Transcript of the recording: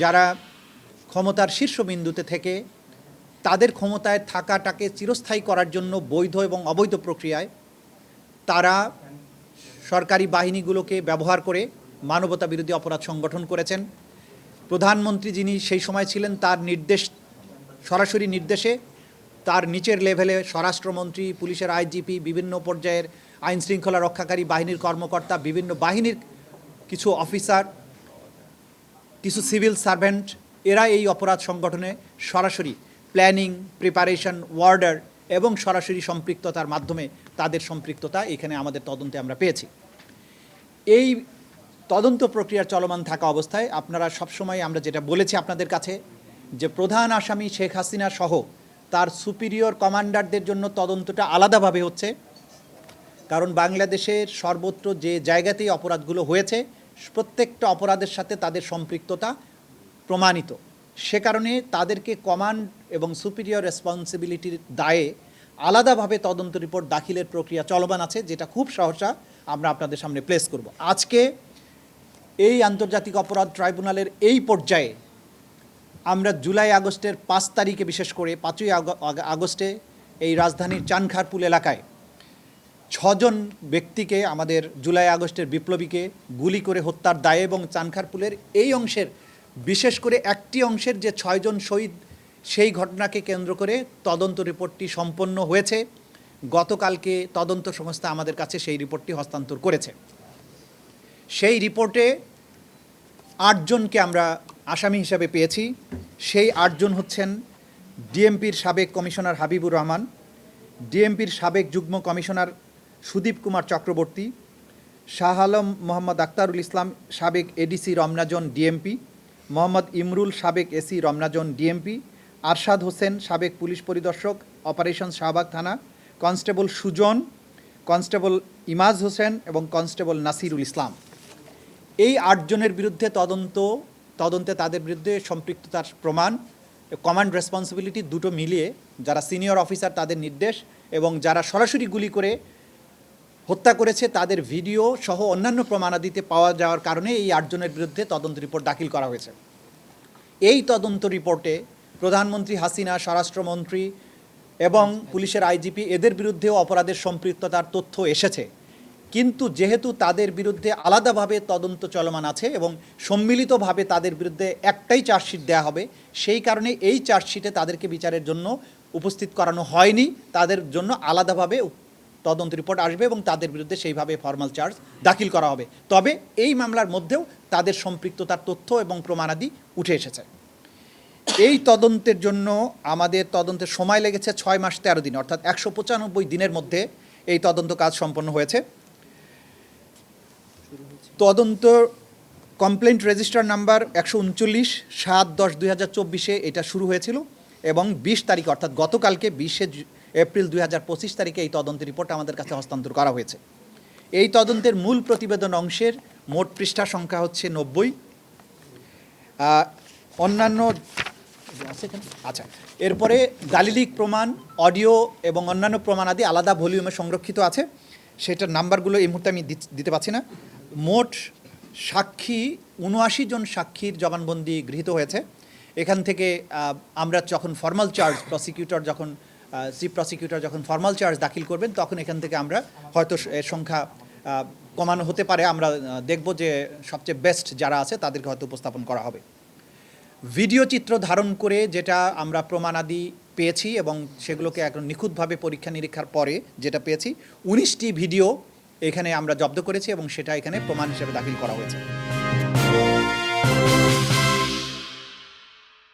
যারা ক্ষমতার শীর্ষবিন্দুতে থেকে তাদের ক্ষমতায় থাকাটাকে চিরস্থায়ী করার জন্য বৈধ এবং অবৈধ প্রক্রিয়ায় তারা সরকারি বাহিনীগুলোকে ব্যবহার করে মানবতা বিরোধী অপরাধ সংগঠন করেছেন। প্রধানমন্ত্রী যিনি সেই সময় ছিলেন তার সরাসরি নির্দেশে তার নিচের লেভেলে স্বরাষ্ট্রমন্ত্রী, পুলিশের আইজিপি, বিভিন্ন পর্যায়ের আইন শৃঙ্খলা রক্ষাকারী বাহিনীর কর্মকর্তা, বিভিন্ন বাহিনীর কিছু অফিসার, কিছু সিভিল সার্ভেন্ট, এরা এই অপরাধ সংগঠনে সরাসরি প্ল্যানিং, প্রিপারেশন, ওয়ার্ডার এবং সরাসরি সম্পৃক্ততার মাধ্যমে তাদের সম্পৃক্ততা এখানে আমাদের তদন্তে আমরা পেয়েছি। এই তদন্ত প্রক্রিয়া চলমান থাকা অবস্থায় আপনারা সবসময় আমরা যেটা বলেছি আপনাদের কাছে যে প্রধান আসামি শেখ হাসিনা সহ তার সুপিরিয়র কমান্ডারদের জন্য তদন্তটা আলাদাভাবে হচ্ছে, কারণ বাংলাদেশের সর্বত্র যে জায়গাতেই অপরাধগুলো হয়েছে প্রত্যেকটা অপরাধের সাথে তাদের সম্পৃক্ততা প্রমাণিত। সে কারণে তাদেরকে কমান্ড এবং সুপিরিয়র রেসপন্সিবিলিটির দায়ে আলাদাভাবে তদন্ত রিপোর্ট দাখিলের প্রক্রিয়া চলমান আছে, যেটা খুব সহসা আমরা আপনাদের সামনে প্লেস করব। আজকে এই আন্তর্জাতিক অপরাধ ট্রাইব্যুনালের এই পর্যায়ে আমরা জুলাই আগস্টের 5 তারিখে, বিশেষ করে 5ই আগস্টে এই রাজধানীর চানখারপুল এলাকায় 6 জন ব্যক্তিকে, আমাদের জুলাই আগস্টের বিপ্লবীকে গুলি করে হত্যার দায়ে এবং চানখারপুলের এই অংশের, বিশেষ করে একটি অংশের যে 6 জন শহীদ, সেই ঘটনাকে কেন্দ্র করে তদন্ত রিপোর্টটি সম্পন্ন হয়েছে। গতকালকে তদন্ত সংস্থা আমাদের কাছে সেই রিপোর্টটি হস্তান্তর করেছে। সেই রিপোর্টে 8 জনকে আমরা আসামি হিসাবে পেয়েছি। সেই 8 জন হচ্ছেন ডিএমপির সাবেক কমিশনার হাবিবুর রহমান, ডিএমপির সাবেক যুগ্ম কমিশনার সুদীপ কুমার চক্রবর্তী, শাহ আলম মোহাম্মদ আক্তারুল ইসলাম সাবেক ADC Ramna zone DMP, Mohammad Imrul সাবেক AC Ramna zone DMP, Arshad Hossain সাবেক পুলিশ পরিদর্শক অপারেশন শাহবাগ থানা, কনস্টেবল সুজন, কনস্টেবল ইমাজ হোসেন এবং কনস্টেবল নাসিরুল ইসলাম। এই 8 জনের বিরুদ্ধে তদন্তে তাদের বিরুদ্ধে সম্পৃক্ততার প্রমাণ, কমান্ড রেসপন্সিবিলিটি দুটো মিলিয়ে, যারা সিনিয়র অফিসার তাদের নির্দেশ এবং যারা সরাসরি গুলি করে হত্যা করেছে তাদের ভিডিও সহ অন্যান্য প্রমাণাদিতে পাওয়া যাওয়ার কারণে এই 8 জনের বিরুদ্ধে তদন্ত রিপোর্ট দাখিল করা হয়েছে। এই তদন্ত রিপোর্টে প্রধানমন্ত্রী হাসিনা, স্বরাষ্ট্রমন্ত্রী এবং পুলিশের আইজিপি এদের বিরুদ্ধেও অপরাধের সম্পৃক্ততার তথ্য এসেছে, কিন্তু যেহেতু তাদের বিরুদ্ধে আলাদাভাবে তদন্ত চলমান আছে এবং সম্মিলিতভাবে তাদের বিরুদ্ধে একটাই চার্জশিট দেওয়া হবে, সেই কারণে এই চার্জশিটে তাদেরকে বিচারের জন্য উপস্থিত করানো হয়নি। তাদের জন্য আলাদাভাবে তদন্ত রিপোর্ট আসবে এবং তাদের বিরুদ্ধে সেইভাবে ফর্মাল চার্জ দাখিল করা হবে। তবে এই মামলার মধ্যেও তাদের সম্পৃক্ততার তথ্য এবং প্রমাণাদি উঠে এসেছে। এই তদন্তের জন্য আমাদের তদন্তের সময় লেগেছে 6 মাস 13 দিন, অর্থাৎ 195 দিনের মধ্যে এই তদন্ত কাজ সম্পন্ন হয়েছে। তদন্ত কমপ্লেন্ট রেজিস্টার নাম্বার 139 7/10/2024 এটা শুরু হয়েছিল এবং 20 তারিখ অর্থাৎ গতকালকে 20 এপ্রিল 2025 তারিখে এই তদন্তের রিপোর্ট আমাদের কাছে হস্তান্তর করা হয়েছে। এই তদন্তের মূল প্রতিবেদন অংশের মোট পৃষ্ঠা সংখ্যা হচ্ছে 90। অন্যান্য আচ্ছা, এরপরে দালিলিক প্রমাণ, অডিও এবং অন্যান্য প্রমাণাদি আলাদা ভলিউমে সংরক্ষিত আছে, সেটার নাম্বারগুলো এই মুহূর্তে আমি দিতে পারছি না। মোট সাক্ষী 79 জন সাক্ষীর জবানবন্দি গৃহীত হয়েছে। এখান থেকে আমরা যখন ফর্মাল চার্জ চিফ প্রসিকিউটর যখন ফর্মাল চার্জ দাখিল করবেন তখন এখান থেকে আমরা হয়তো এর সংখ্যা কমানো হতে পারে। আমরা দেখব যে সবচেয়ে বেস্ট যারা আছে তাদেরকে হয়তো উপস্থাপন করা হবে। ভিডিও চিত্র ধারণ করে যেটা আমরা প্রমাণাদি পেয়েছি এবং সেগুলোকে এখন নিখুঁতভাবে পরীক্ষা নিরীক্ষার পরে যেটা পেয়েছি, 19টি ভিডিও এখানে আমরা জব্দ করেছি এবং সেটা এখানে প্রমাণ হিসেবে দাখিল করা হয়েছে।